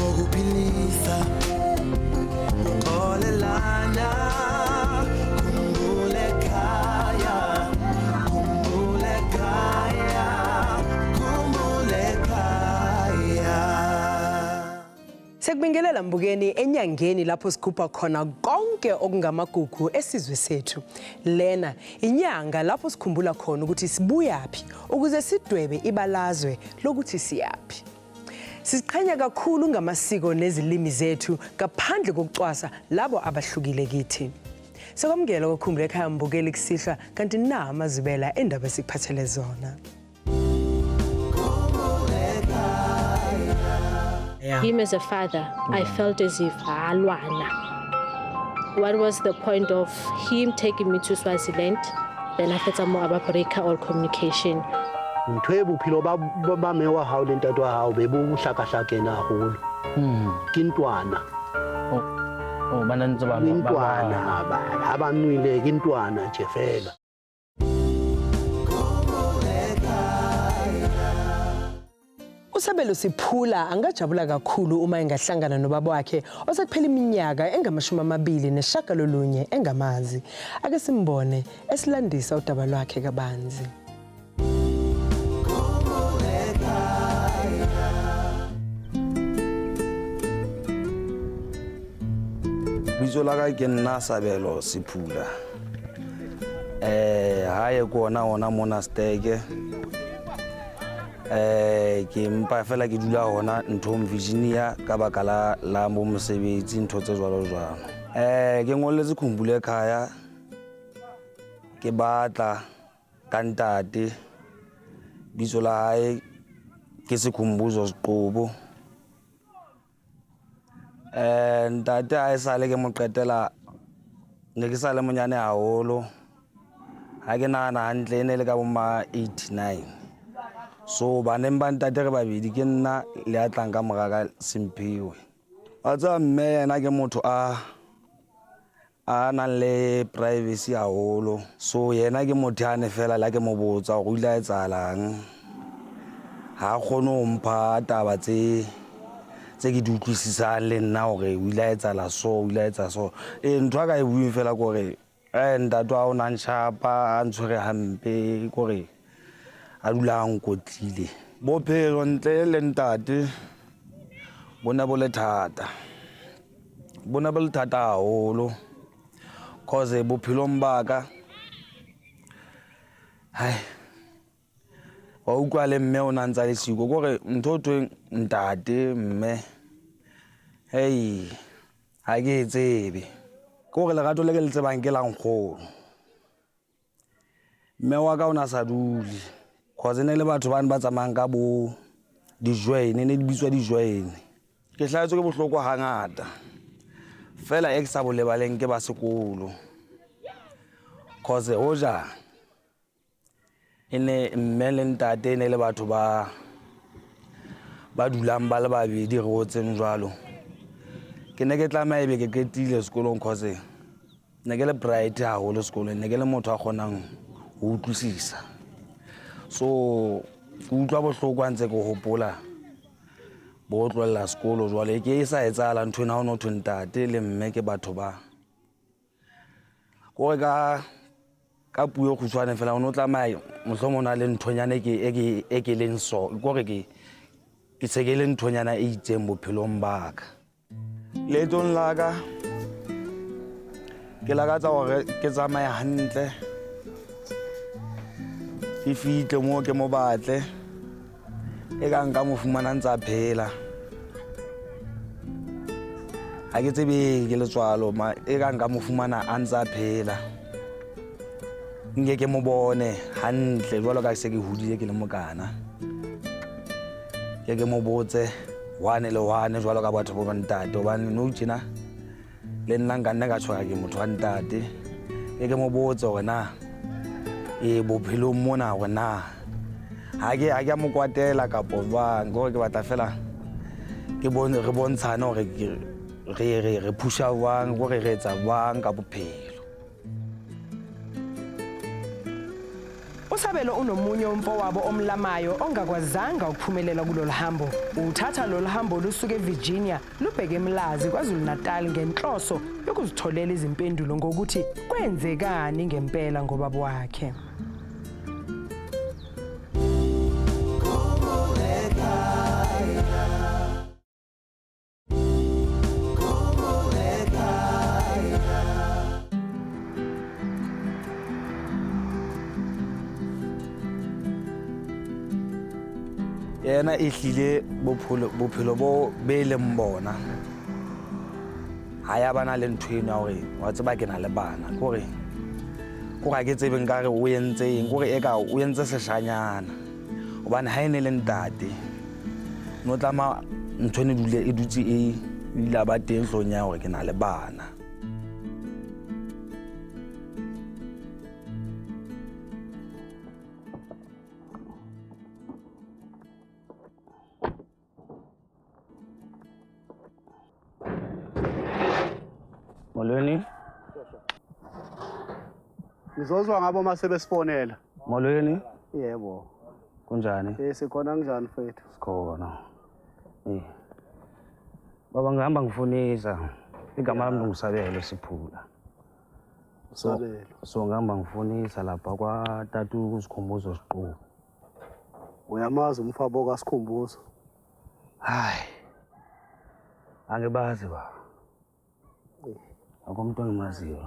ukuphilisa olelana Khumbul'ekhaya Khumbul'ekhaya Khumbul'ekhaya. Sekubingelela mbukeni enyangeni lapho sikhupha khona konke okungamagugu esizwe sethu. Lena inyanga lapho sikhumbula khona ukuthi sibuyaphi ukuze sidwebe ibalazwe lokuthi siyapi. Siziqhenya kakhulu ngamasiko nezilimi zethu ngaphandle kokucwasa labo abahlukile kithi. Sekwamukela Khumbul'ekhaya mbukeli kusihlwa kanti na amazibela endaba esikuphathele zona. Him as a father, I felt as if alwana. What was the point of him taking me to Swaziland? Then I felt more about break all communication. Ntwe bophelo ba me wa hao le ntate wa hao be bo hlaka-hlakena haholo. Ke ntwana. Oh bana ntse ba ntwana ha ba nwele ke ntwana tje fela. Usabelo Siphula angajabula kakhulu uma engahlangana nobaba wakhe osekuphela iminyaka engama-29 engamazi. Ake simbone esilandisa udaba lwakhe kabanzi. Bitso la ka ke nna Sabelo Siphula. Hae kona ona monasteke. Ke mpa fela ke dula hona Nthong Virginia ka baka la mo mosebetsi ntho tse jwalo jwalo. Ke ngolletse Khumbul'ekhaya ke batla ka ntate. Bitso la hae ke Sekhumbuzo Siqobo. Ntate a esale ke mo qetela ne ke sale monyane haholo. Ha ke nahana hantle ene le ka bomma 89. So baneng ba ntate re babedi ke nna le a tlang ka mora ka Simphiwe. A tsa mme yena ke motho a nang le privacy haholo. So yena ke motho a ne fela la ke mo botsa go ile a etsahalang. Ha kgone ho mpha taba tse ke di utlwisisang le nna hore o ile a etsahala so, o ile a etsa so. Ntho a ka e bueng fela ke hore ntate wa o nang shapa a ntshwere hampe kore a dula a nkotlile. Bophelo ntle le ntate bona bo le thata. Bona bo le thata haholo. Cause bophelong ba ka wa utlwa le mme o nantsa le siko kore ntho thweng ntate mme ha ke tsebe kore lerato le ke le tsebang ke la nkgono. Mme wa ka o na sa dule cause ne le batho bane ba tsamayang ka bo dijoine ne di bitswa dijoine. Ke hlaetswe ke bohloko hangata fela e ke sa bolebaleng ke ba sekolo cause hoja ene mme le ntate ne le batho ba dulang ba le babedi re hotseng jwalo. Ke ne ke tlameha ebe ke qetile sekolong cause ne ke le bright haholo sekolong, ne ke le motho a kgonang ho utlwisisa. So ke utlwa bohloko a ntse ke hopola bo tlohella sekolo jwale ke sa etsahala ntho ena ho no thwe ntate le mme ke batho ba kore ka puo khutshwane fela o no tlamaya mohlomong na le nthonyana e ke leng so kore ke se ke le nthonyana e itseng bophelong ba ka. Leetong la ka ke lakatsa hore ke tsamaya hantle ke fihle mo ke mo batle e ka nka mo fumana ntsa phela. Ha ke tsebe ke letswalo ma e ka nka mo fumana a ntsa phela. Nke ke mo bone hantle jwalo ka se ke hodile ke le mokana. Ke mo botse wane le wane jwalo ka batho ba ntate hobane no tjena le nna nka nna ka tshwara ke motho wa ntate. Ke mo botse hore na bophelong mona hore na ha ke mo kwatela kapo jwang gore ke batla fela ke re bontshane hore re pusha jwang gore re etsa jwang ka bophelo. uSabelo unomunye umfowabo omlamayo ongakwazanga ukuphumelela kulolu hambo. Uthatha lolu hambo lusuke eVirginia lubheke eMlazi KwaZulu-Natal ngenhloso yokuzitholela izimpendulo ngokuthi kwenzekani ngempela ngobaba wakhe. Yena ihlile bophelo bo be leng bona ha ya bana le nthwena hore wa tseba ke na le bana kore ga ke tsebe nka re o entse eng kore eka o entse seshanyana hobane ha ene le ntate no tlama nthwene dule e dutse e ila ba teng hlonya hore ke na le bana. Molweni. Ngizozwa ngabo masebesifonela. Molweni. Yebo. Kunjani? Sikhona kunjani mfethu? Sikhona. Baba ngihamba ngifunisa. Igama lami nguSabelo Siphula. So ngihamba ngifunisa lapha kwaTatu kusikhumbuzo siqhu. Uyamazi umfabo kaSikhumbuzo? Hayi. Angibazi ba. Akomuntu engimaziyo.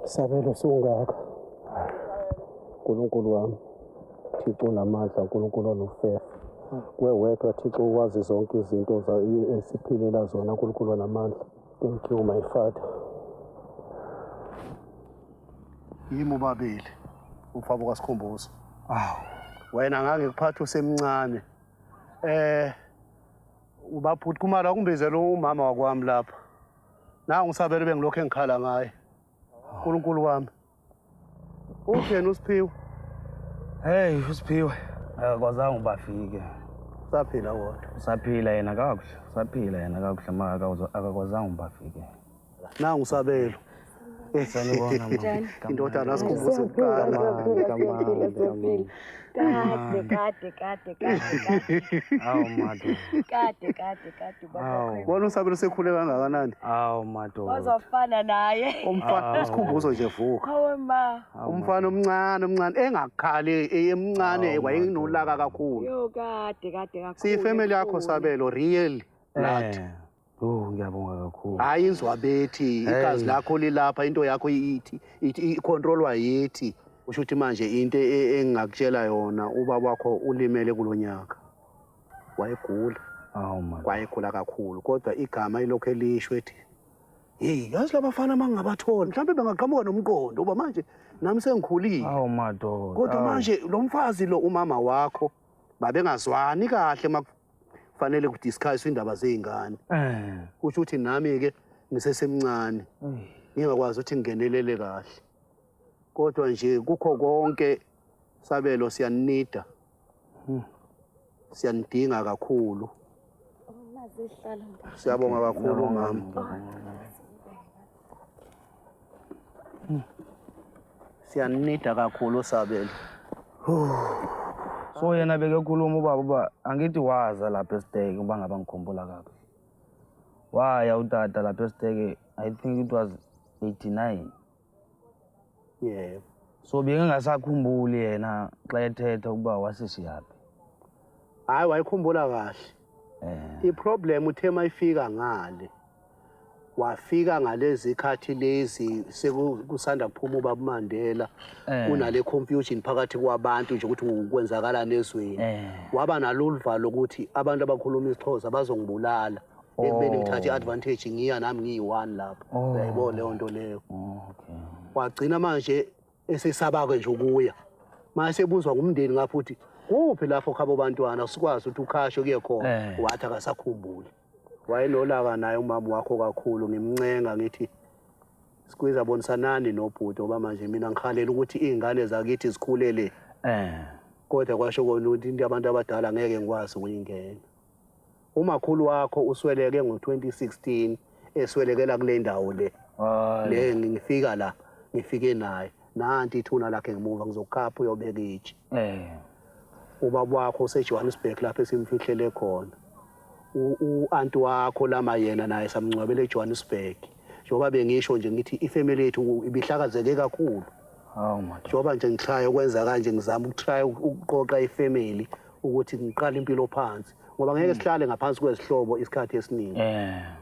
Sabelo sungaka. Nkulunkulu wami. Thixo namandla, uNkulunkulu onofefe. Wewedwa Thixo ukwazi zonke izinto esiphilela zona, uNkulunkulu namandla. Thank you my father. Yimi ubabili umfabo kaSikhumbuzo. Wena ngangikuphatha usemncane. Ubaphuthi kumala kumbizela umama wakwami lapha. Nangu uSabelo bengilokho engikhala ngaye. uNkulunkulu wami. Upheni uSiphiwe? Hey uSiphiwe. Akakwazanga ubafike. Usaphila wona. Usaphila yena kakuhle. Usaphila yena kakuhle maka akakwazanga ubafike. Nangu uSabelo. Sanibona mama. Indodana kaSikhumbuzo kuqala. Kade. Awu mado. Kade baba. Bona uSabelo sekhule kangakanani? Awu mado. Wazofana naye. Umfana uSikhumbuzo nje vuka. Hawe ma. Umfana omncane engakhali emncane wayenolaka kakhulu. Yo kade kakhulu. Siyifamily yakho Sabelo real blood. Ngiyabonga kakhulu. Hayi inzwa bethi igazi lakho lilapha into yakho ithi icontrolwa yithi. Usho ukuthi manje into engingakutshela yona ubaba wakho ulimele kulonyaka. Wayegula. Wayegula kakhulu kodwa igama ilokho elishwe ethi hey yazi labafana mangabatholi mhlawumbe bengaqhamuka nomqondo uba manje nami sengikhulile. Awu madoda. Kodwa manje lo mfazi lo umama wakho babengazwani kahle kufanele kudiscuss indaba zeingane. Kusho ukuthi nami ke ngisesemncane. Ngingakwazi ukuthi ngingenelele kahle. Kodwa nje kukho konke Sabelo siyanida. Siyanidinga kakhulu. Siyabonga kakhulu mama. Siyanida kakhulu Sabelo. So yena beke khuluma ubaba angithi waza lapha esiteke uba ngaba ngikhumbula kahle. Waya utata lapha esiteke I think it was 89. Yeah. So bengingasakhumbuli yena xa ethetha ukuba wasisiyaphi. Hayi wayikhumbula kahle. Iproblem uthe mayifika ngale. Wafika ngalezi khathi lezi sekusanda kuphuma ubaba Mandela kunale confusion phakathi kwabantu nje ukuthi ukwenzakala nezweni. Waba naloluvalo ukuthi abantu abakhuluma isiXhosa bazongibulala. Ekubeni ngithathe advantage ngiya nami ngiyi1 lapha. Uyayibona leyo nto leyo. Okay. Wagcina manje esesabake nje ukuya. Mase ebuzwa ngumndeni ngapha uthi kuphi lapho khabo abantwana usikwazi ukuthi ukhashe kuye khona. Wathi akasakhumbuli. Wayenolaka naye umama wakho kakhulu ngimncenga ngithi sikwiza bonisanani nobhuti ngoba manje mina ngikhalela ukuthi izingane zakithi zikhulele. Kodwa kwasho kona ukuthi into abantu abadala ngeke ngikwazi ukuyingena. Umakhulu wakho usweleke ngo2016 eswelekela kule ndawo le. Le ngifika la ngifike naye nanti ithuna lakhe ngemuva ngizokhapha uyobeka itshe ubaba wakho useJohannesburg lapho esimfihlele khona u-anti wakho lama yena naye samngcwabela eJohannesburg njengoba bengisho nje ngithi ifamily yethu ibihlakazeke kakhulu njengoba nje ngitrya ukwenza kanje ngizama ukutrya ukuqoqa ifamily ukuthi ngiqale impilo phansi ngoba ngeke sihlale ngaphansi kwezihlobo isikhathi esiningi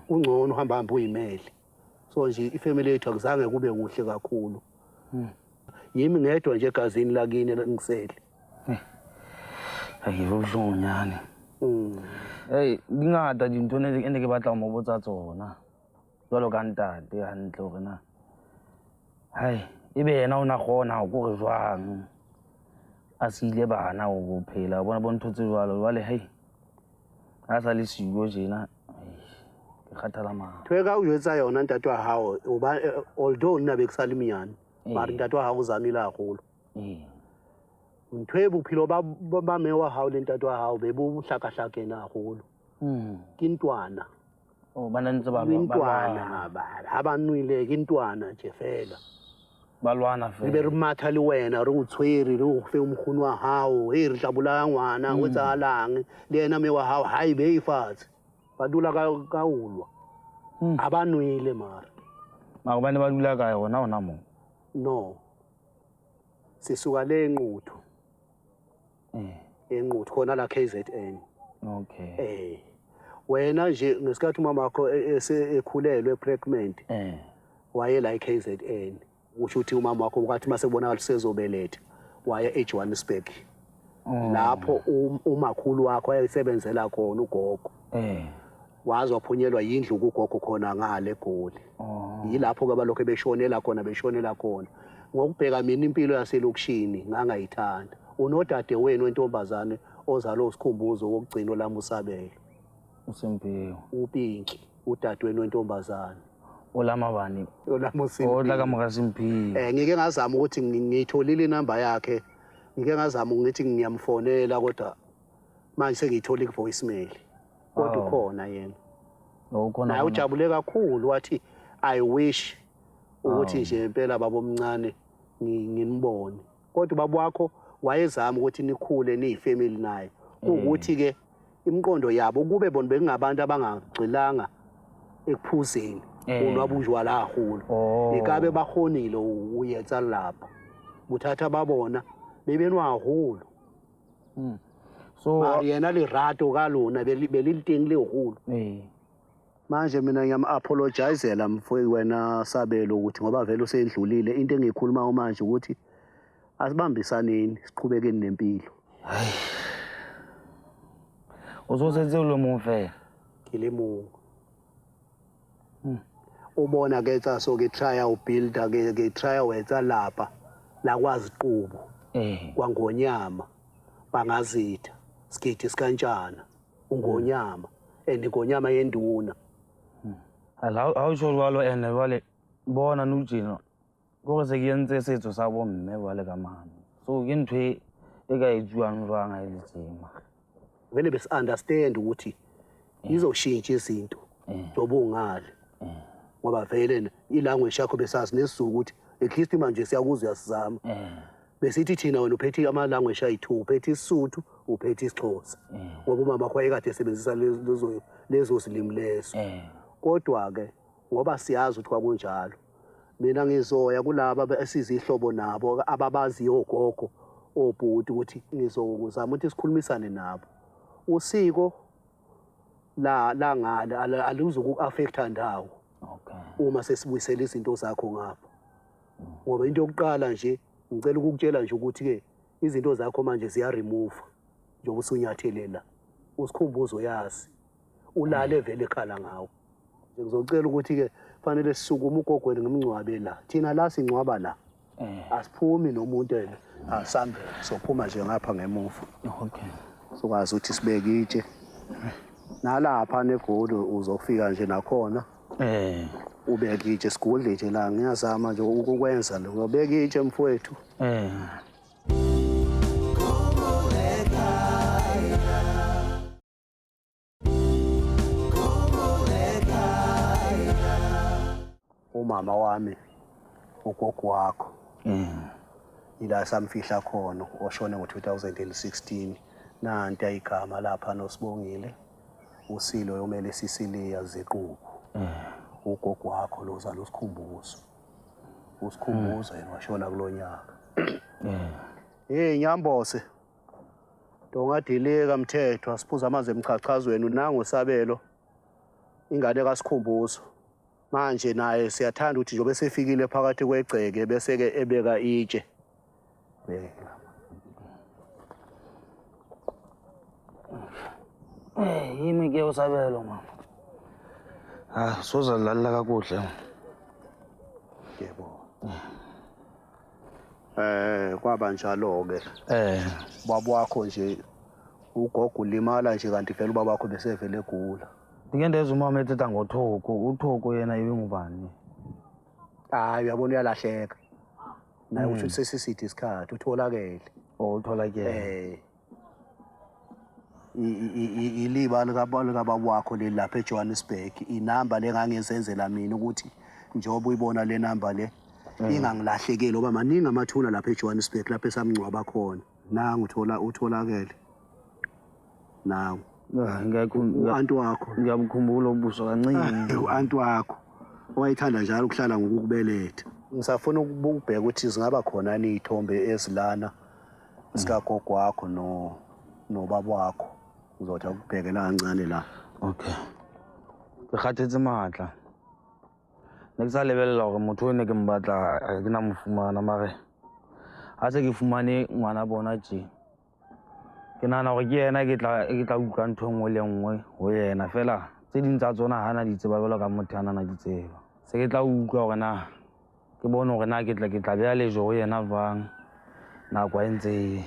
ungcono uhamba hamba uyimeli so nje ifamily yethu akuzange kube kuhle kakhulu yimi ngedwa nje egazini lakini ngisele Ayibuhlungu nyane hey ngingata dintho ne ke batla mo botsa tsona jwalo ka ntate hantle hore na hai ebe yena o na gona go re jwang a se ile bana o bophela bona bontho tse jwalo jwale hai a sa le siyo jena ke kgathala ma thweka o yetsa yona ntate wa hao although nna be ke sa le mnyane mara ntate wa hao o zamile haholo ntho e bophelo ba me wa hao le ntate wa hao be bo hlakahlakena haholo ke ntwana bana ntse ba ntwana ha ba nwile ke ntwana nje fela ba lwana fela be re matha le wena re o tshwere re o fe umkhunu wa hao he re tla bolaya ngwana o tsalang le yena me wa hao ha e be ifatshe ba dula ka ulwa ha ba nwile mara bane ba dula kae ona mo no sisuka le enquthu enquthu khona la KZN okay wena nje ngesikhathi umama wakho ekhulelwe pregnant waye la KZN usho ukuthi umama wakho ukathi mase kubonakala sezobeletha waye eJohannesburg lapho umakhulu wakho ayisebenzela khona ugogo wazi waphunyelwa yindlu kugogo khona ngale eGoli yilapho ke balokho beshonela khona ngokubheka mina impilo yaselokishini ngangayithanda unodade wenu wentombazane ozalo usikhumbuzo wokugcina lami usabelo uSimpiwe uPinki udade wenu wentombazane olama bani olama uSimpiwe odlaka makaSimpiwe ngike ngazama ukuthi ngitholile inamba yakhe ngike ngazama ngithi ngiyamfonela kodwa manje sengiyithole ku-voicemail kodwa ukhona yena ukhona naye ujabule kakhulu wathi I wish ukuthi nje impela baba omncane ngimbone kodwa baba wakho wayezama ukuthi nikhule niyifamily naye ukuthi ke imiqondo yabo kube bona bekungabantu abangagcilanga ekuphuzeni unwabujwa la hulu ikabe bahonile uyetsa lapha uthatha babona bebenwa hulu so yena lirato kalona beliliting lehulu manje mina ngiyam-apologizela mfowethu wena Sabelo ukuthi ngoba vele usendlulile into engiyikhuluma manje ukuthi asibambisaneni siqhubekeni nempilo hayi uzosenze lo mumfe kile mungu ubona ke tsaso ke try ubuilder ke try wetsa lapha la kwazi iqubo kwangonyama bangazitha sigithi sikanjana ungonyama ngonyama yenduna awusho jwalo ene jwale bona nujino gore se ke entse setso sa bomme jwale ka mane so ke ntho e ka ejuang jwang a ile tsema vele besi-understand ukuthi izoshintsha izinto njengoba ungale ngoba vele ilanguage yakho besazi nesizulu ukuthi at least manje siyakuzwa uyasizama besithi thina wena uphethe ama-language ayi-2 uphethe isisuthu uphethe isiXhosa ngoba umama wakho wayekade esebenzisa lezo zilimi lezo kodwa-ke ngoba siyazi ukuthi kwakunjalo mina ngizoya kulaba esizihlobo nabo ababaziyo ogogo obhuti ukuthi ngizokuzama ukuthi sikhulumisane nabo usiko la ngale aluzuku-affecta ndawo uma sesibuyisela izinto zakho ngapha ngoba into yokuqala nje ngicela ukukutshela nje ukuthi-ke izinto zakho manje ziya-remove njengoba usunyathelele la usikhumbuzo yazi ulale vele ekhala ngawo nje ngizocela ukuthi-ke fanele sisukume ugogweni ngimngcwabe la thina la singcwaba la asiphumi nomuntu ene asambele sophuma nje ngapha ngemuva sokwazi ukuthi sibeke itshe nalapha neGoli uzofika nje nakhona ubeke itshe sigudle itshe la ngiyazama nje ukukwenza lo ngobeka itshe mfowethu umama wami ugogo wakho ila samfihla khona oshone ngo-2016 nanti ayigama lapha noSibongile uSilo yomele Sisiliya Ziqubu ugogo wakho lozana uSikhumbuzo uSikhumbuzo yena washona kulonyaka Nyambose Dongadilika Mthetho asiphuza amanzi emchachazweni nango Sabelo ingane kaSikhumbuzo manje naye siyathanda ukuthi njobe sefikile phakathi kwegceke bese ke ebeka itshe yimi ke uSabelo mama soza lalela kakuhle yebo kwaba njalo ke baba wakho nje ugogo ulimala nje kanti vele ubaba wakho besevele egula Ndike ndeza umama ethetha ngoThoko uThoko yena ibingubani hayi uyabona uyalahleka naye uthi sesisithi isikhathi utholakele utholakele iliba likababa wakho leli lapha eJohannesburg inamba lengangenzenzela mina ukuthi njengoba uyibona le namba le ingangilahlekeli ngoba maningi amathuna lapha eJohannesburg lapha esamngcwaba khona nangu utholakele nawe u-anti wakho ngiyabukhumbula ubuso kancane u-anti wakho owayethanda njalo ukuhlala ngokukubeletha ngisafuna ukubheka ukuthi zingaba khona izithombe ezilana sikagogo wakho nobaba wakho uzothi ukubhekela kancane la okay ke kgathetse matla ne ke sa lebelela gore motho o ne ke mbatla ke na mofumana mare a se ke fumane ngwana bona tje ke nana gore ke yena ke tla utlwa ntho nngwe le nngwe ho yena fela tse ding tsa tsona hana di tseba jalo ka motho ana di tseba se ke tla utlwa gore na ke bone gore na ke tla beya lejo ho yena jwang nako e ntse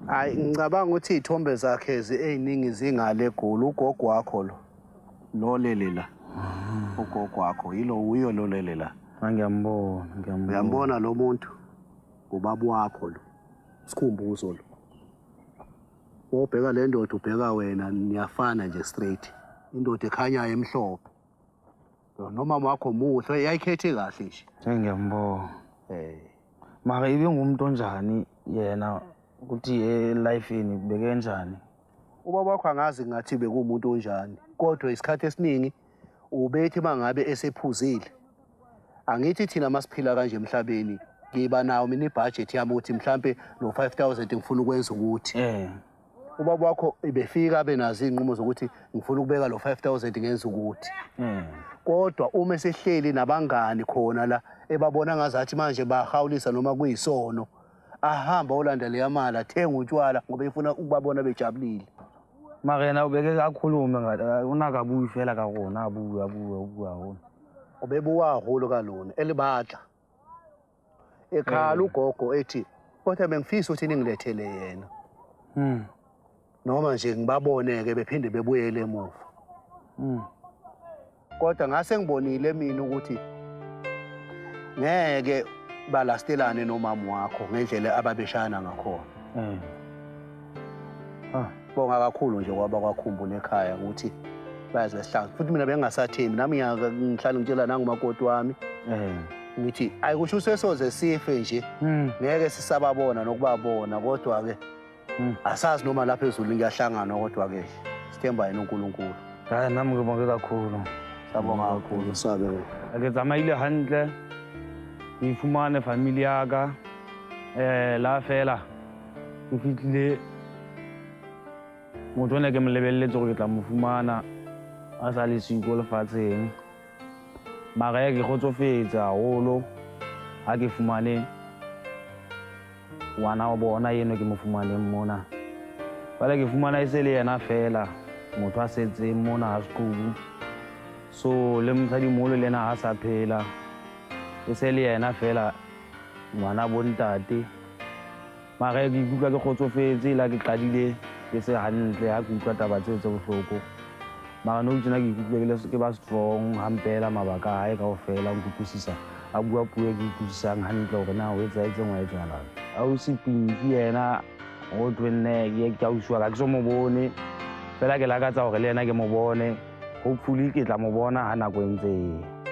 hayi ngicabanga ukuthi izithombe zakhe eziningi zingale egoli ugogo wakho lo lelela ugogo wakho yilo uyo lo lelela ngiyambona uyambona lo muntu ubaba wakho lo Sikhumbuzo lo ubheka le ndoda ubheka wena niyafana nje straight indoda ekhanyayo emhlophe nomama wakho muhle yayikhethe kahle nje ngiyambona mara ibe ngumuntu onjani yena ukuthi elifeni beke njani ubaba wakho angazi ngathi bekumuntu onjani kodwa isikhathi esiningi ubethi mangabe esephuzile angithi thina masiphila kanje emhlabeni ngiba nawo mina ibudget yami ukuthi mhlambe no 5000 ngifuna ukwenza ukuthi ubaba wakho ibefika benazo inqumo zokuthi ngifuna ukubeka lo 5000 ngenza ukuthi kodwa uma esehleli nabangani khona la ebabona ngazathi manje bahawulisa noma kuyisono ahamba olanda le yamala athenga utshwala ngoba efuna ukubabona bejabulile mara yena ubeke kakhulume ngathi unakabuyi fela ka rona abuya wona ubebuwa holo kalona elibadla ekhala ugogo ethi kodwa bengifisa ukuthi ningilethele yena noma nje ngibaboneke bephinde bebuyele emuva kodwa ngase ngibonile mina ukuthi ngeke balastelane nomama wakho ngendlela ababeshana ngakhona bonga kakhulu nje kwaba kwaKhumbul'ekhaya ukuthi bayazihlanza futhi mina bengasathembi nami ngihlala ngitshela nangumakoti wami ngithi ayikusho usesoze sife nje ngeke sisababona nokubabona kodwa ke asazi noma lapha ezulu ngiyahlangana kodwa ke sithemba yena uNkulunkulu hayi nami ngibonge kakhulu sabonga kakhulu sabe ke tsamaile hantle ke fumane family ya ka la fela ke fitlile motho ne ke mo lebelletse gore ke tla mo fumana a sa le siko lefatsheng mara ya ke kgotsofetse haholo ha ke fumane ngwana wa bona yeno ke mo fumaneng mona fela ke fumana ise le yena fela motho a setseng mona ha Siqubu so le mosadimolo le yena ha sa phela ise le yena fela ngwana bontate mara ke ikutlwa ke kgotsofetse la ke qadile ke se hantle ha ke utlwa taba tse bohloko mara no tsena ke ikutlwa ke ba strong hampela mabaka hae kaofela nkutlwisisa a bua puo ke ikutlwisang hantle gore na o etsaetse ngwa etswalang a o sepinki yena o twenne ke a uswa ka ke so mo bone fela ke lakatsa gore le yena ke mo bone hopefully ke tla mo bona ha nako entse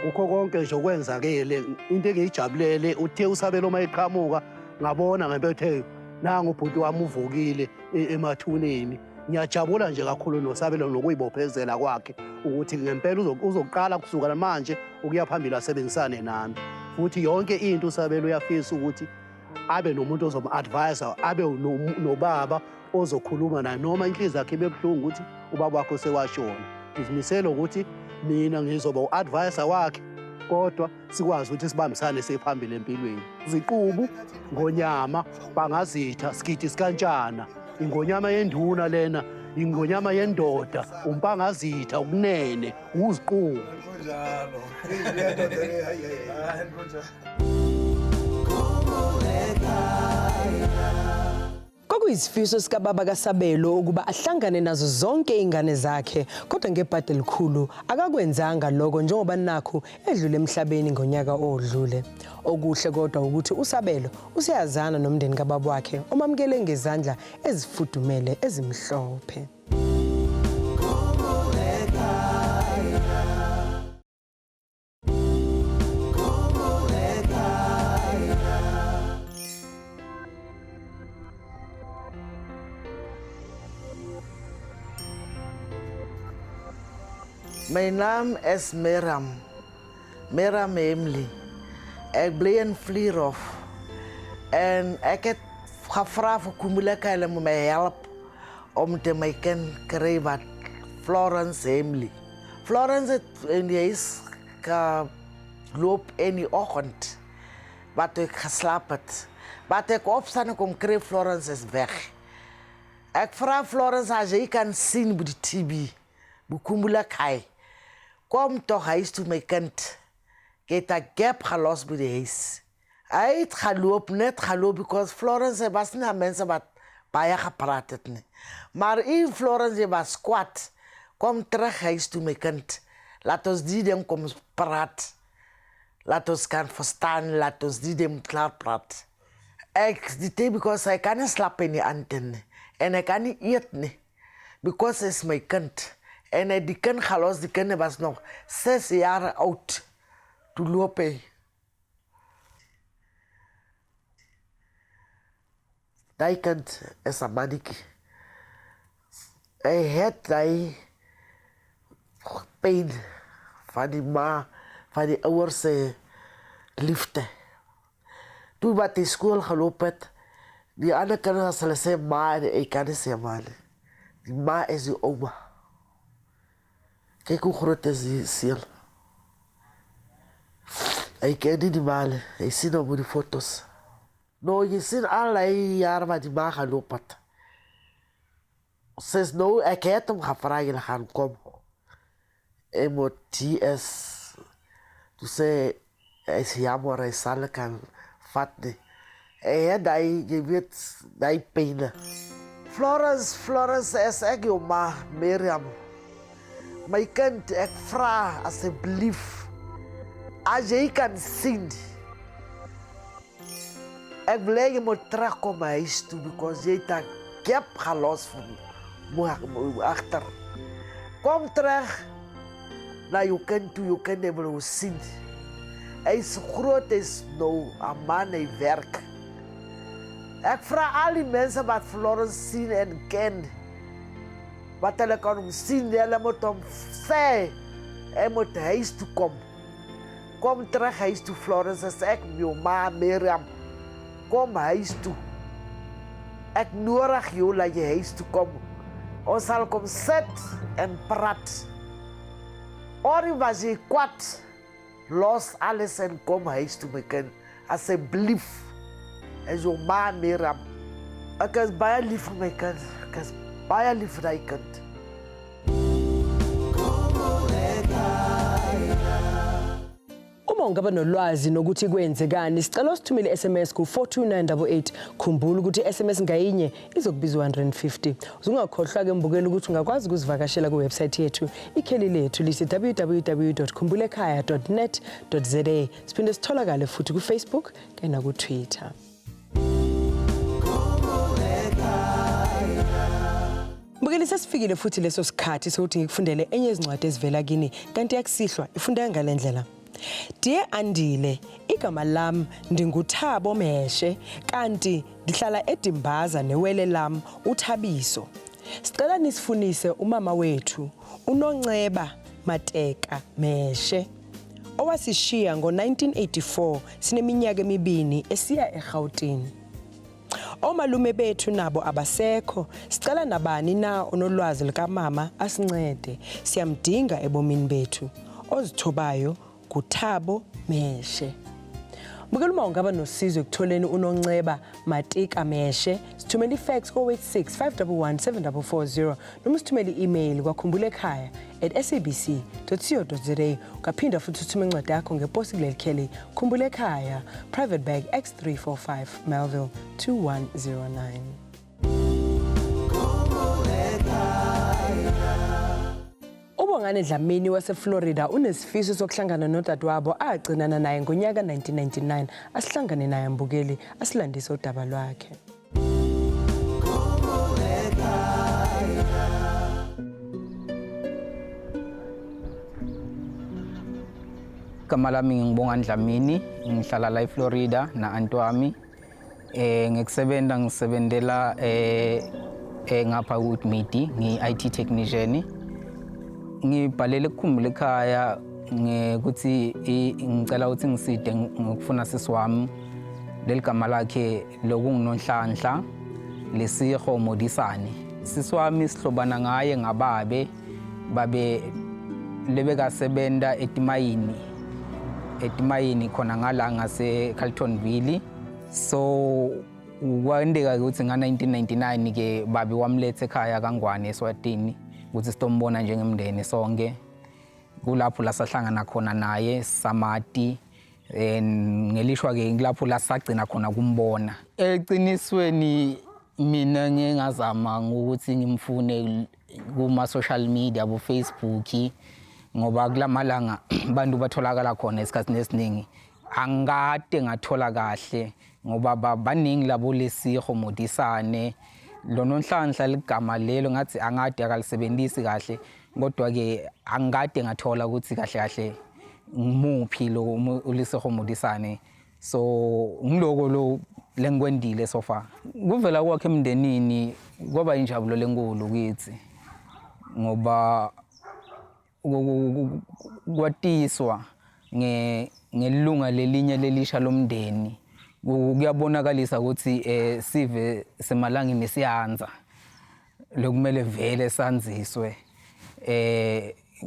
ukho konke nje okwenzakele into engiyijabulele uthe uSabelo mayiqhamuka ngabona ngempethe nangu ubhuti wami uvukile emathuneni. Ngiyajabula nje kakhulu noSabelo nokuyibophezela kwakhe ukuthi ngempela uzoqala kusuka manje ukuya phambili asebenzisane nami. Futhi yonke into uSabelo uyafisa ukuthi abe nomuntu ozomu-advise, abe nobaba ozokhuluma naye noma inhliziyo yakhe ibebuhlungu ukuthi ubaba wakho sewashona. Ngizimisele ukuthi mina ngizoba u-advisor wakhe kodwa sikwazi ukuthi sibambisane sephambili empilweni. Ziqubu ngonyama bangazitha sigidi sikantshana. Ingonyama yenduna lena, ingonyama yendoda, umpangazitha ukunene, uziqubu. Kwakuyisifiso sikababa kaSabelo ukuba ahlangane nazo zonke ingane zakhe, kodwa ngebhadi elikhulu akakwenzanga lokho njengoba nakho edlule emhlabeni ngonyaka odlule. Okuhle kodwa ukuthi uSabelo usiyazana nomndeni kababa wakhe omamkele ngezandla ezifudumele ezimhlophe. Mijn naam is Miriam Emily. Ik ben in Vlierhof. En ik heb gevraagd voor Khumbul'ekhaya om mij helpen om te mijn kind te krijgen wat Florence Emily. Florence in die huis gelopen in die ochtend. Wat ik geslapen had. Wat ik opstaan en kom krijgen, Florence is weg. Ik vraag Florence als je kan zien op de TV. Bij Khumbul'ekhaya. Kom toch huis toe, mijn kind. Ik heb dat gap gelost bij de huis. Hij heeft gelopen, net gelopen, because Florence was niet aan mensen wat bij je gepraat had. Maar in Florence was kwaad. Kom terug huis toe, mijn kind. Laat ons die dem komen praten. Laat ons kan verstaan, laat ons die dem klaar praten. Ik die because hij kan niet slapen in die antenne. En hij kan niet eten. Because hij is mijn kind. En die kind gelost, die kind was nog 6 jaar oud. Toen lopen. Die kind is een manneke. Hij had die pijn van die ma, van die ouders liefde. Toen wat die school gelopen had, die andere kinderen zullen zeggen ma en ik kan niet zeggen ma. Die ma is die oma. Kijk hoe groot is die ziel. Hij kent die malen, hij ziet op die foto's. Nou, je ziet allerlei jaren wat die ma gelopen had. Sinds nou, ik heb hem gevraagd en gaan komen. Hij moet TS. Toen zei hij is jammer, hij zal kan vatten. Hij had die, je weet, die pijn. Florence is echt jouw ma, Miriam. Mijn kind, ik vraag alsjeblieft. Als je kan zien. Ik wil je moet terugkomen naar huis toe, because je hebt een gap gelost van me achter. Kom terug naar je kind toe, je kind wil zien. Hij is groot, is nou een man, hij werkt. Ik vraag al die mensen wat Florence zien en kennen. Wat hij kan zien, hij moet hem zeggen. Hij moet naar huis toe komen. Kom terug huis toe, Florence. Zeg jouw ma, Miriam. Kom huis toe. Ik nodig jou dat je huis toe komt. Ons zal komen zitten en praten. Ori was je kwaad. Los alles en kom huis toe, mijn kind. Alsjeblieft. En jouw ma, Miriam. Ik is bijna lief voor mijn kind. Ik is bijna lief voor je kind. Uma ungaba nolwazi nokuthi kwenzekani, sicela sithumele SMS ku 42988. Khumbula ukuthi SMS ngayinye izokubizwa 150. Uzungakhohlwa ke mbukela ukuthi ungakwazi ukuzivakashela ku website yethu. Ikheli lethu lisi www.khumbul'ekhaya.net.za. Siphinde sitholakale futhi ku Facebook kanye na ku Twitter. Mbukeli sesifikile futhi leso sikhathi sokuthi ngikufundele enye izincwadi ezivela kini kanti yakusihlwa ifunda ngalendlela. Dear Andile, igama lam ndinguThabo Meshe kanti ndihlala eDimbaza newele lam uThabiso. Sicela nisifunise umama wethu uNonceba Mateka Meshe owasishiya ngo-1984 sineminyaka emibini esiya eGauteng. Omalume bethu nabo abasekho, sicela nabani na onolwazi likamama asincede. Siyamdinga ebomini bethu. Ozithobayo nguThabo Meshe. Mukela uma ungaba nosizo ekutholeni uNonceba Matika Meshe, sithumela ifax ko-86 511 7440 noma sithumela i-email kwa.khumbul'ekhaya@sabc.co.za. Ukaphinda futhi uthumela incwadi yakho ngeposi kuleli kheli Khumbul'ekhaya, Private Bag X345 Melville 2109. uBongani Dlamini waseFlorida unesifiso sokuhlangana nodadewabo agcinana naye ngonyaka 1999. Asihlangane naye mbukeli asilandise udaba lwakhe. Igama lami ngibongani Dlamini, ngihlala la eFlorida na anti wami. Ngisebendela ngapha kuMidi, ngi-IT technician. Ngibhalele Khumbul'ekhaya ukuthi ngicela ukuthi ngiside ngokufuna sisi wami leli gama lakhe lokunguNonhlanhla Lesiho Modisane. Sisi wami sihlobana ngaye ngababe lebekasebenza etimayini khona ngala ngase-Carltonville. So kwandeka ukuthi nga-1999 ke babe wamletha ekhaya kaNgwane eSwatini ukuthi sitombona njengemndeni sonke. Kulapho la sahlangana khona naye Samati, ngelishwa ke kulapho la sagcina khona kumbona. Eqinisweni mina ngingazama ukuthi ngimfune kuma social media abo Facebook ngoba kulamalanga abantu batholakala khona esikhathini esiningi. Angade ngathola kahle ngoba baningi labo Lesiho Modisane. Lononhlanhla ligama lelo ngathi angade akalisebenzisi kahle, kodwa ke angade ngathola ukuthi kahle kahle ngimuphi lo uLesiho Modisane. So ngiloko lo lengikwendile so far. Kuvela kwakhe emndenini kwaba injabulo lenkulu kithi ngoba kwatiswa ngelunga lelinye lelisha lomndeni. Kuyabonakalisa ukuthi sive semalangeni siyanza lokumele vele sanziswe.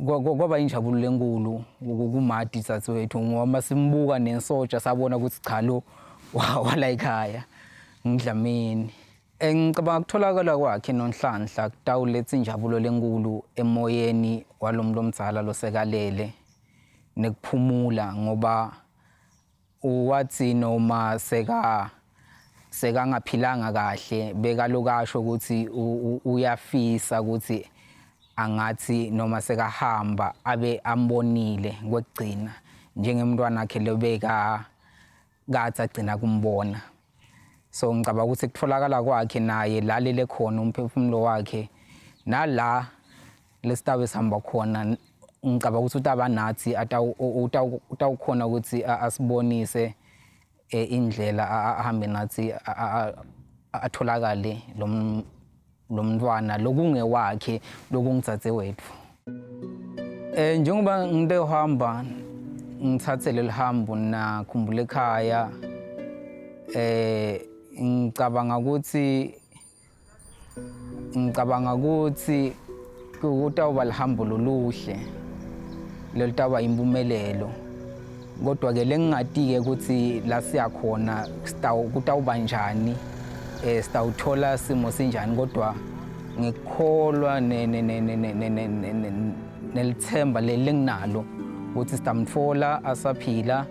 Kwaba injabulo lenkulu kumadi tsatwethu ngoba simbuka nensoja sabona ukuthi cha lo wala ekhaya ngidlamini. Ngicabanga ukutholakala kwakhe Nonhlanhla kutawuletha injabulo lenkulu emoyeni walomlo omdala losekalele nekuphumula ngoba wathi noma ngaphilanga kahle bekalokasho ukuthi uyafisa ukuthi angathi noma sekahamba abe ambonile kwegcina njengemntwana wakhe lobeka kathi agcina kumbona. So ngicabanga ukuthi kutholakala kwakhe naye lalele khona umphefumulo wakhe nala lesitabe sihamba khona. Ngicabanga ukuthi utabanathi utawukhona ukuthi asibonise indlela ahambe nathi atholakale lo mntwana lokungewakhe lokungithathe wethu. Njengoba ngihamba ngithathe leli hambo na Khumbul'ekhaya, ngicabanga ukuthi kutawuba lihambo loluhle lelitaba impumelelo, kodwa ke lengingati-ke ukuthi la siyakhona kutawuba njani, sitawuthola simo sinjani, kodwa ngikholwa nelithemba lelinginalo ukuthi sitamtfola asaphila.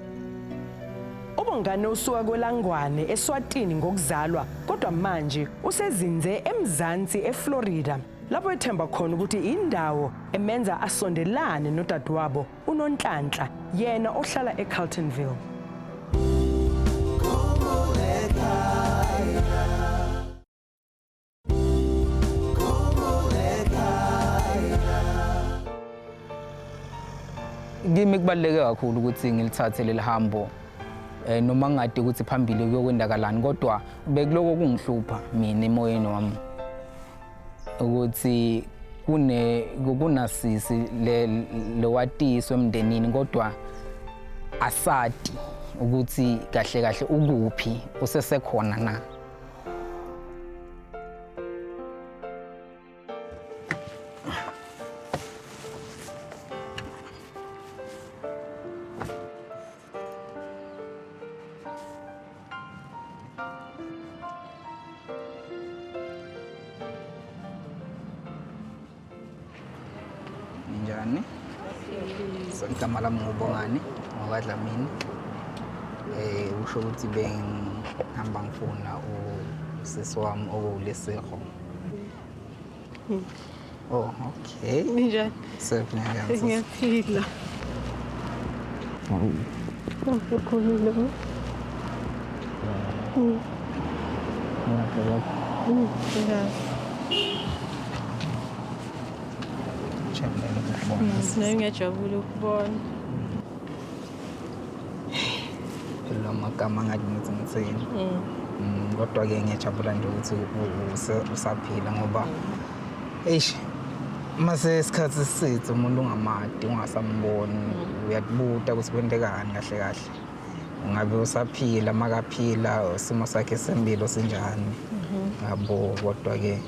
uBongani usuka kweLangwane eSwatini ngokuzalwa, kodwa manje usezinze eMzansi eFlorida lapho ethemba khona ukuthi indawo emenza asondelane nodadewabo uNonhlanhla yena ohlala eCarltonville. kimi kubaluleke kakhulu ukuthi ngilithathe leli hambo noma ngade ukuthi phambili kuyokwendakalani kodwa bekuloko kungihlupha mina emoyeni wami ukuthi kunasisi lewatiswe emndenini kodwa asati ukuthi kahle kahle ukuphi usesekhona na. Njani? So igama lami ngubongani ngokwaDlamini. Usho ukuthi bengihamba ngifuna usisi wami okuLesego. Oh, okay. Njani? Sebenza. Ngiyaphila. Ukhulile mo? Nayo ngiyajabula ukubona. Lo magama ngathi ngithini. Kodwa-ke ngiyajabula nje ukuthi usaphila ngoba mase isikhathi sithe umuntu ungamadi ungasamboni uyakubuta ukuthi kwenzekani kahle kahle. Ngabe usaphila makaphila isimo sakhe sempilo sinjani. Yabo kodwa-ke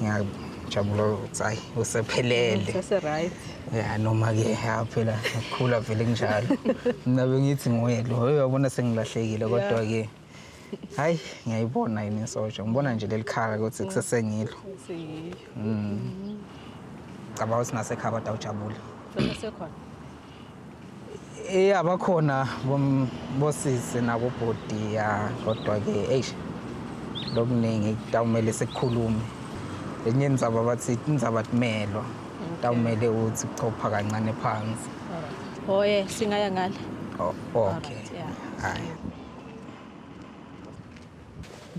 ngiyajabula ukuthi hayi usephelele. Sase-right. Ya noma-ke phela ukukhula vele kunjalo. Mina bengithi nguye lo uyabona sengilahlekile kodwa-ke hayi ngiyayibona yini insoja ngibona nje leli khaya ukuthi kusesengilo. Cabanga ukuthi nasekhaya abantu awujabule. Sekhona. Abakhona bosisi nabobhodi ya kodwa-ke lokuningi kutawumele sekukhulume. Enye indzaba bathi indzaba timelwa. Tawumele uthi kuchopha kancane phansi. Oye singaya ngale. Okay. Hayi.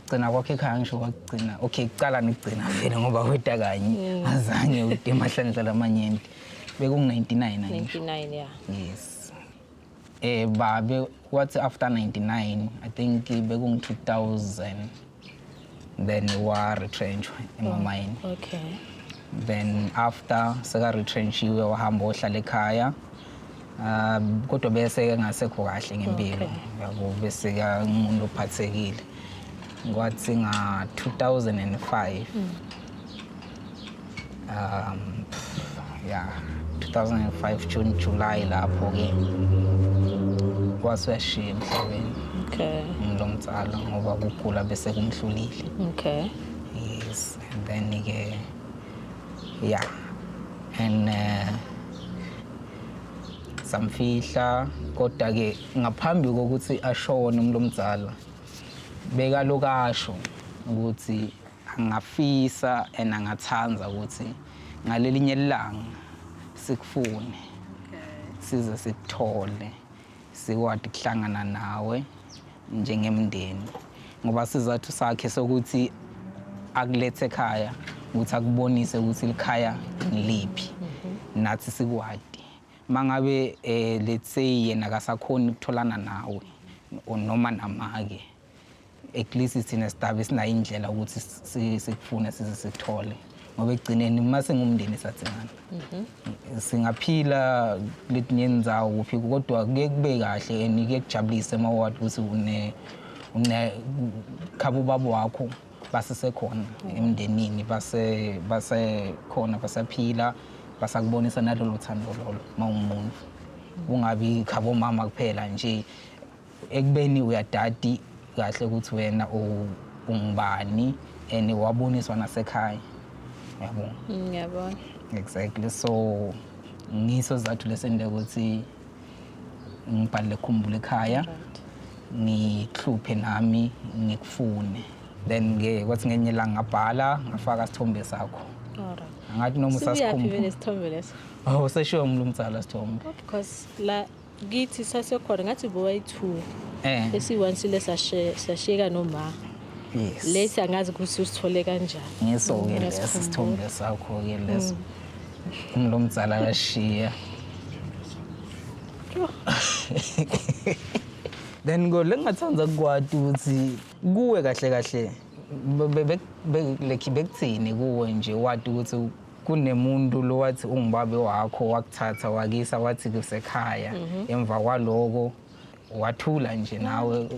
Gcina kwakhe ekhaya ngisho kwakugcina. Okay, kucala nikugcina vele ngoba weta kanye. Azange ude emahlandla lamanyenti. Bekungu-99 nje. 99 yeah. Yes. Babe what after 99 I think bekungu-2000 then wa retrench emamine. Okay. Then after seka retrenchiwe wahamba ohlala ekhaya kodwa bese ke ngasekho kahle ngempilo yabo bese ke umuntu ophathekile kwathi nga 2005 2005 June July lapho ke kwaseshiya emhlabeni. Okay. Ngilomtsala ngoba ukugula bese kumhlulile. Okay. Yes, and then ke yeah, and samfihla kodwa-ke ngaphambi kokuthi ashone umuntu omdala bekalokasho ukuthi angafisa and angathanza ukuthi ngalelinye ilanga sikufune size sikuthole sikwadi kuhlangana nawe njengemndeni ngoba sizathu sakhe sokuthi akulethe ekhaya ukuthi akubonise ukuthi likhaya ngiliphi nathi sikwadi mangabe let's say yena akasakhoni ukutholana nawe noma namake at least sina sidaba sinayo indlela ukuthi sikufune size sikuthole ngoba egcineni mase ngumndeni sathingana singaphila letinye indzawo kuphi kodwa kuke kube kahle nike kujabulise mawadi ukuthi une khabo babo wakho basesekhona emndenini base khona basaphila basakubonisa nalolu thando lolo mawumuntu ungabi khabo mama kuphela nje ekubeni uyadadi kahle ukuthi wena ungubani and waboniswa nasekhaya yabo ngiyabona exactly so ngiso zathu lesende ukuthi ngibhale Khumbul'ekhaya ngihluphe nami ngikufune then ke kwathi ngenye la ngabhala ngafaka isithombe sakho ngathi noma usasikhumbula siyaphi isithombe leso seshiwe umuntu umtsala sithombe because la githi sasekhona ngathi bowayi2 esiwansile sashiyeka noma yes lethi angazi ukuthi usithole kanjani ngiso-ke leso sithombe sakho-ke leso umuntu omdzala yashiya Then go lengathanda kwathi ukuthi kuwe kahle kahle bekuthini kuwe nje wathi ukuthi kunemuntu lo wathi ungibabe wakho wakuthatha wakisa wathi kusekhaya emva kwaloko wathula nje nawe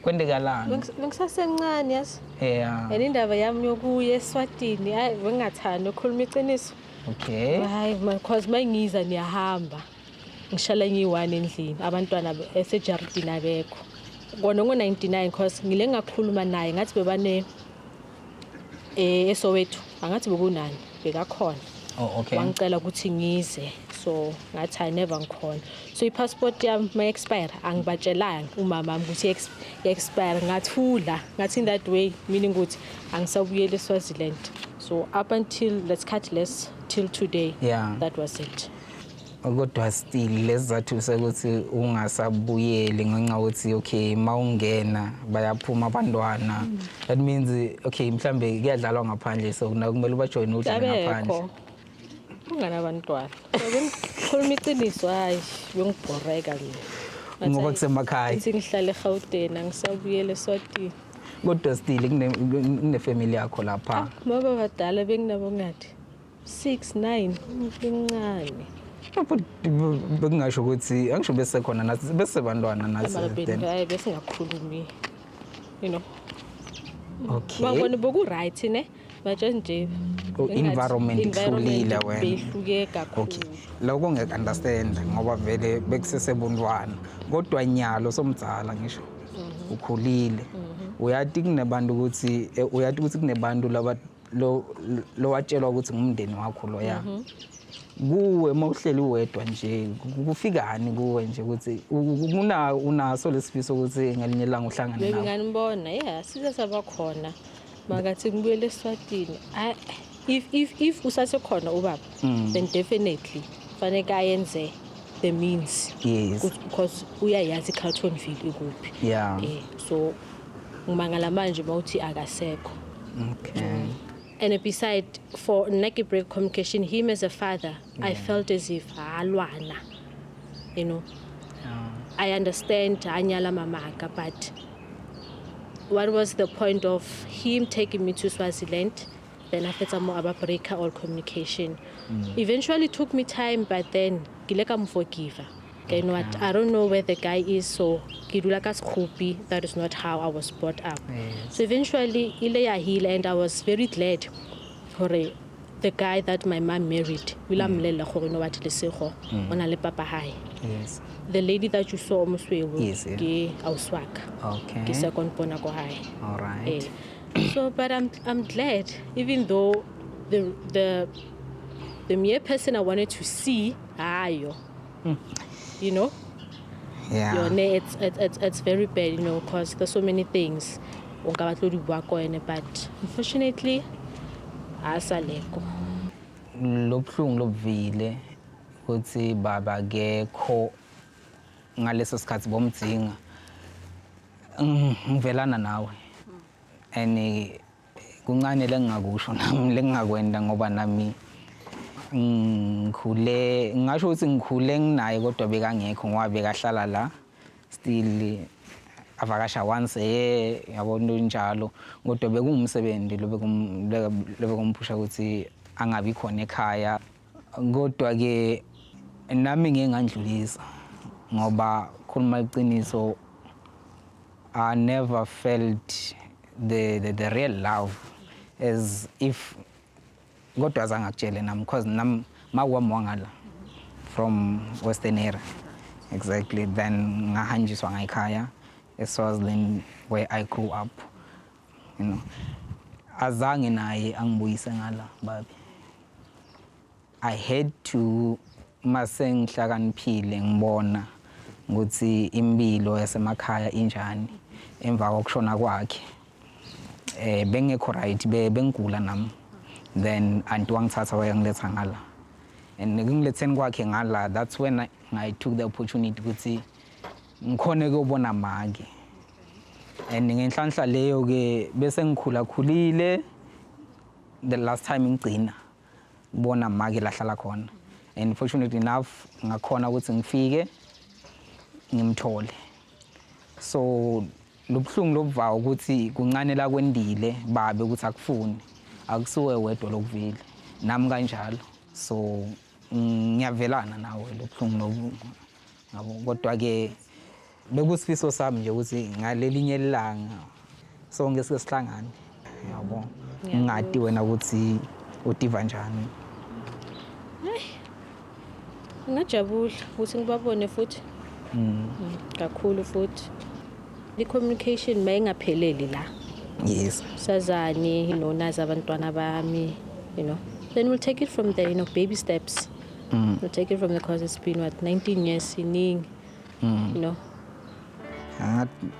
kwendekalana Bengisasemncane yazi. yeah Indaba yami yokuya eSwatini hayi bengingathanda ukukhuluma iqiniso. okay Hayi because mangiza niyahamba. Ngishala ngiyi1 endlini abantwana esejardini abekho. Kona ngo99 because ngile ngakhuluma naye ngathi bebane eSoweto angathi bekunani bekakhona. oh okay Wangicela ukuthi ngize so ngathi I never ngikhona. So ipassport yami ma expire angibatshelanga umama wami ukuthi expire ngathula ngathi in that way meaning ukuthi angisabuyele eSwaziland. So up until till today yeah that was it. Kodwa still lesizathu sekuthi ungasabuyeli ngenxa ukuthi okay mawungena bayaphuma abantwana that means okay mhlambe kuyadlalwa ngaphandle so kumele ubajoin udlale ngaphandle ungana abantwana bengikhuluma iqiniso hayi bengibhoreka mina ngoba kusemakhaya ngithi ngihlala eGauteng angisabuyele eSwatini kodwa still kune family yakho lapha baba badala benginabo ngathi 6 9 ngincane bekungasho ukuthi angisho bese khona nathi bese bantwana nathi hayi bese ngakhulumi you know okay mangibona boku right ne baje nje environment ihlulile wena behluke kakhulu okay lokho ngeke understand ngoba vele bekusesebuntwana kodwa nyalo somdzala ngisho ukhulile uyathi kunebantu ukuthi kunebantu laba lo watshelwa ukuthi ngumndeni wakho lo ya kuwe mawuhleli wedwa nje kufikani kuwe nje ukuthi unaso lesifiso ukuthi ngelinye ilanga uhlangane nawe nginganibona yeah size sabakhona makathi ngibuyele eSwatini if usase khona ubaba then definitely fanele ayenze the means yes because uyayazi iCarltonville ikuphi yeah so ngimangala manje mawuthi akasekho okay and beside for naked break communication him as a father I felt as if alwana you know I understand anyala mamaka but what was the point of him taking me to Swaziland then after more about break all communication eventually took me time but then gileka mforgive okay, you know what I don't know where the guy is so kidula ka skhupi that is not how I was brought up so eventually ile ya heal and I was very glad for the guy that my mom married wilamlela gore no batle sego ona le papa hai yes the lady that you saw omswewo Yes, yeah. ke auswaka okay ke second bona go hai all right so but I'm glad even though the mere person I wanted to see ayo you know yeah it's very bad you know because there's so many things ungabatlodi bua ko ene but unfortunately asaleko lobhlungu lobuvile ukuthi baba kekho ngaleso sikhathi bomdzinga ngivelana nawe and kuncane lengingakusho nami lengingakwenda ngoba nami ngikhule ngisho ukuthi ngikhule nginaye kodwa bekangekho ngoba bekahlala la still avakasha once yabona njalo kodwa bekungumsebenzi lobekumphusha ukuthi angabi khona ekhaya kodwa ke nami ngeke ngandlulisa ngoba khuluma iqiniso I never felt the real love as if kodwa azangakutshele nami because nami makwami wangala from Western area exactly then ngahanjiswa ngekhaya eSwaziland where I grew up you know azange naye angibuyise ngala babi I had to masengihlakaniphile ngibona ukuthi impilo yasemakhaya injani emva kokushona kwakhe bengekho right bengigula nami then anti wangithatha wayangiletha ngala and ngiletheni kwakhe ngala that's when I took the opportunity ukuthi ngikhone ukubona mage and ngenhlanhla leyo ke bese ngikhula khulile the last time ngigcina ubona mage lahlala khona and fortunately enough ngakhona ukuthi ngifike ngimthole. So lobuhlungu lobuvayo ukuthi kuncane la kwendile babe ukuthi akufuni akusuwe wedwa lokuvile nami kanjalo. So ngiyavelana nawe lobuhlungu lobu ngabo, kodwa ke bekusifiso sami nje ukuthi ngalelinye ilanga sonke sihlangane, yabo. Ngati wena ukuthi udiva njani? Ngajabula ukuthi ngibabone futhi. Kakhulu futhi. The communication mayingapheleli la. Yes. Sazani, nazi abantwana bami, Then we'll take it from there, baby steps. We'll take it from there because it's been, 19 years ining,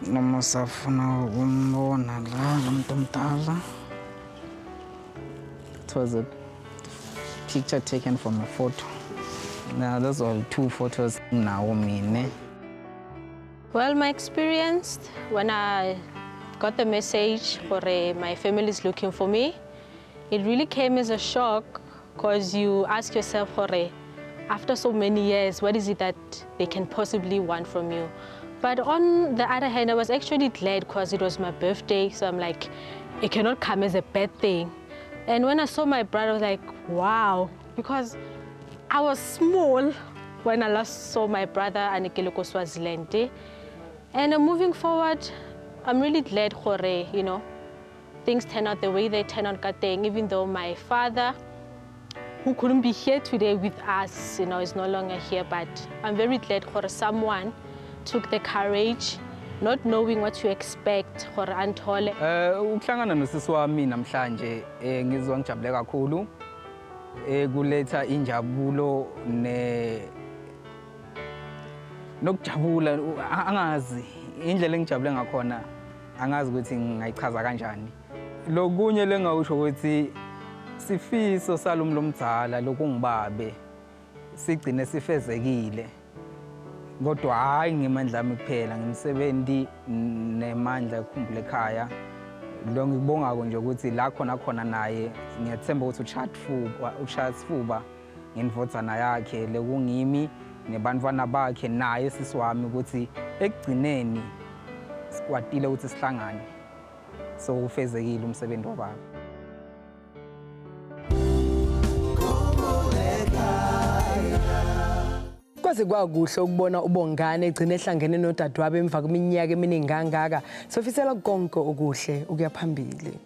Noma safuna ukumbona la umuntu omdala. It was a picture taken from a photo. Now those are 2 photos now mine. Well, my experience when I got the message for my family is looking for me, it really came as a shock because you ask yourself, after so many years, what is it that they can possibly want from you? But on the other hand, I was actually glad because it was my birthday, so I'm like, it cannot come as a bad thing. And when I saw my brother, I was like, wow, because I was small when I last saw my brother Anikeleko Swaziland. And moving forward, I'm really glad, things turn out the way they turn out, even though my father, who couldn't be here today with us, is no longer here, but I'm very glad someone took the courage, not knowing what to expect, Antole. Ukuhlangana nosisi wami namhlanje ngizwa ngijabule kakhulu. Kuletha injabulo nokujabula, angazi indlela engijabule ngakhona angazi ukuthi ngayichaza kanjani. Lokunye lengawusho ukuthi sifiso salumlo omdala lokungibabe sigcine sifezekile. Kodwa hayi ngemandla ami kuphela, ngimsebenzi nemandla Khumbul'ekhaya. Lo ngikubonga nje ukuthi la khona naye ngiyathemba ukuthi ushaya sifuba ngendvodzana yakhe lekungimi nebantwana bakhe naye sisi wami ukuthi ekugcineni sikwatile ukuthi sihlangane. So ufezekile umsebenzi wababa. Kwaze kwakuhle ukubona uBongane egcina ehlangene nodadewabo emva kweminyaka eminingi kangaka. Sofisela konke okuhle ukuya phambili.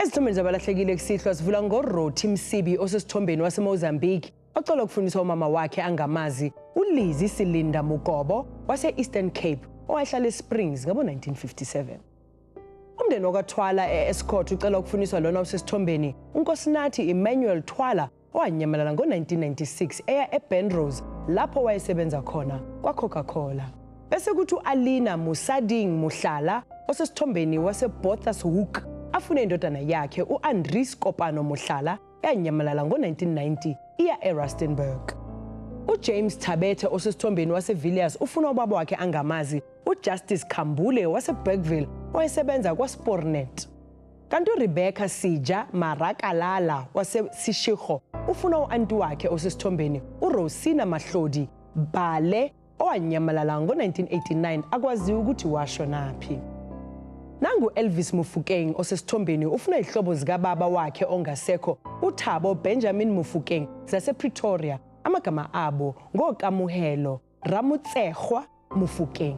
Esithombeni zabalahlekile kusihlwa sivula ngoRothi Msibi osesithombeni waseMozambique oxola ukufundisa umama wakhe angamazi uLizzy Silinda Mugobo wase-Eastern Cape owayehlala eSprings ngabo-1957. Umndeni wakwaThwala e-Escort ucela ukufundiswa lona osesithombeni uNkosinathi Emmanuel Thwala owanyamalala ngo-1996 eya eBenrose lapho wayesebenza khona kwa-Coca-Cola. Bese kuthi u-Alina Musading Muhlala osesithombeni wase-Bothashoek afune indodana yakhe u-Andries Kopano Muhlala yanyamalala ngo-1990 iya eRustenburg. uJames Thabethe osesithombeni waseVilliers ufuna ubaba wakhe angamazi uJustice Khambule waseBergville owayesebenza kwaSpornet. Kanti uRebecca Sija Marakalala waseSishikho ufuna u-anti wakhe osesithombeni uRosina Mahlodi Bale owanyamalala ngo-1989 akwaziwa ukuthi washonaphi. Nangu Elvis Mufokeng osesithombeni ufuna izihlobo zikababa wakhe ongasekho uThabo Benjamin Mufokeng zasePretoria amagama abo ngoKamuhelo Ramutsehwa Mufokeng.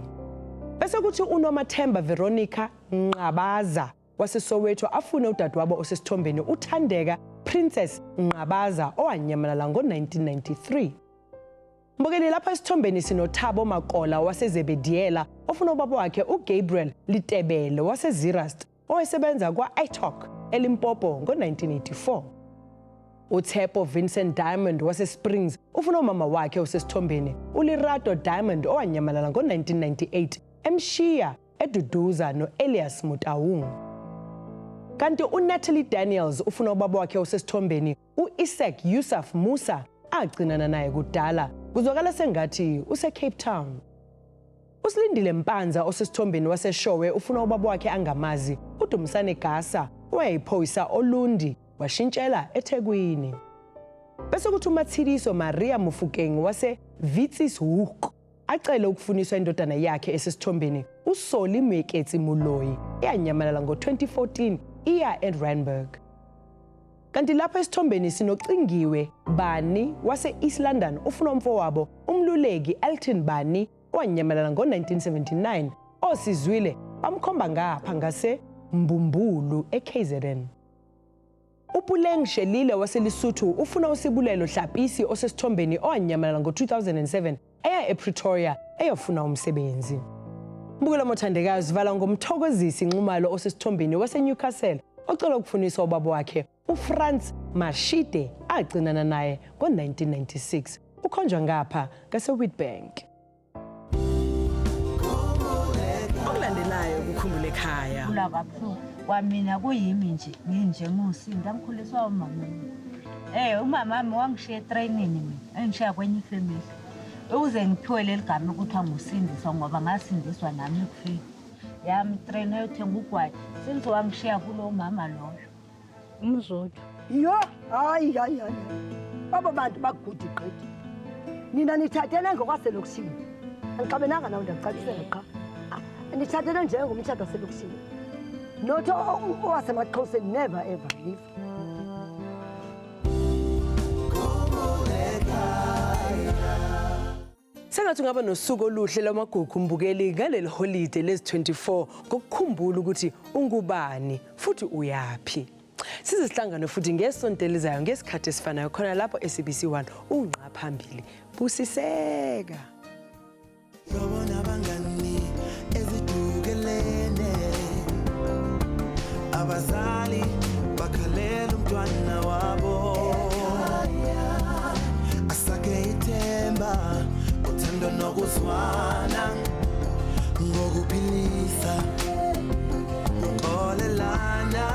Bese kuthi uNomathemba Veronica Nqabaza waseSoweto afune udadewabo osesithombeni uThandeka Princess Nqabaza owanyamalala ngo-1993. Mbokeli lapha esithombeni sinoThabo Makola wasezebediela ofuna ubaba wakhe uGabriel Litebele waseZirast owayesebenza kwa-iTalk eLimpopo ngo-1984. uThepo Vincent Diamond waseSprings ufuna umama wakhe osesithombeni uLirato Diamond owanyamalala ngo-1998 emshiya eduduza noElias Mutawung. Kanti uNatalie Daniels ufuna ubaba wakhe osesithombeni uIsaac Yusuf Musa agcinana naye kudala kuzwakala sengathi useCape Town. uSilindile Mpanza osesithombeni waseshowe ufuna ubaba wakhe angamazi uDumsane Gasa owayeyiphoyisa Olundi washintshela eThekwini. bese kuthi uMatshidiso Maria Mofokeng wase Witsishoek acele ukufuniswa indodana yakhe esesithombeni uSoli Moeketsi Moloi eyanyamalala ngo-2014 iya eRandburg. Kanti lapha esithombeni sinocingiwe Bani wase East London ufuna umfowabo umluleki Elton Bani owanyamalala ngo-1979 osizwile bamkhomba ngapha ngase Mbumbulu eKZN. uPuleng Shelile waseLesotho ufuna uSibulelo Hlapisi osesithombeni owanyamalala ngo-2007 eya ePretoria eyofuna umsebenzi. Mbukelo mothandekazi vala ngomthokozisi Nxumalo osesithombeni waseNewcastle ocela ukufuniswa ubaba wakhe uFrance Mashide agcinana naye ngo-1996 ukhonjwa ngapha ngaseWitbank. Okulandelayo kuKhumbul'ekhaya. Kula kabuhlungu kwamina kuyimi nje nginje ngusinda ngikhuliswa umama. Umama wami wangishiya etrainini mina engishiya kwenye ifamily. Ukuze ngiphiwe leli gama ukuthi angusindiswa ngoba ngasindiswa nami ekufeni. Yami trainer yothenga ugwayi since wangishiya kulo mama loyo. umZulu. Yo, hayi. Baba bantu bagudi gqidi. Nina nithathele ngokwaselokishini. Angixabenanga nawo ndiyacacisela qha. Nithathele njengomtshato waselokishini. Not owasemaXhoseni never ever leave. Sengathi ungaba nosuku oluhle lwamagugu mbukeli ngaleli holiday lezi-24 ngokukhumbula ukuthi ungubani futhi uyaphi. Sizihlangane futhi ngesonto elizayo ngesikhathi esifanayo khona lapho SABC1 unqa phambili. Busiseka. Yobona abangani ezidukelene abazali bakhalela umntwana wabo asake ithemba uthando nokuzwana ngokuphilisa uxolelana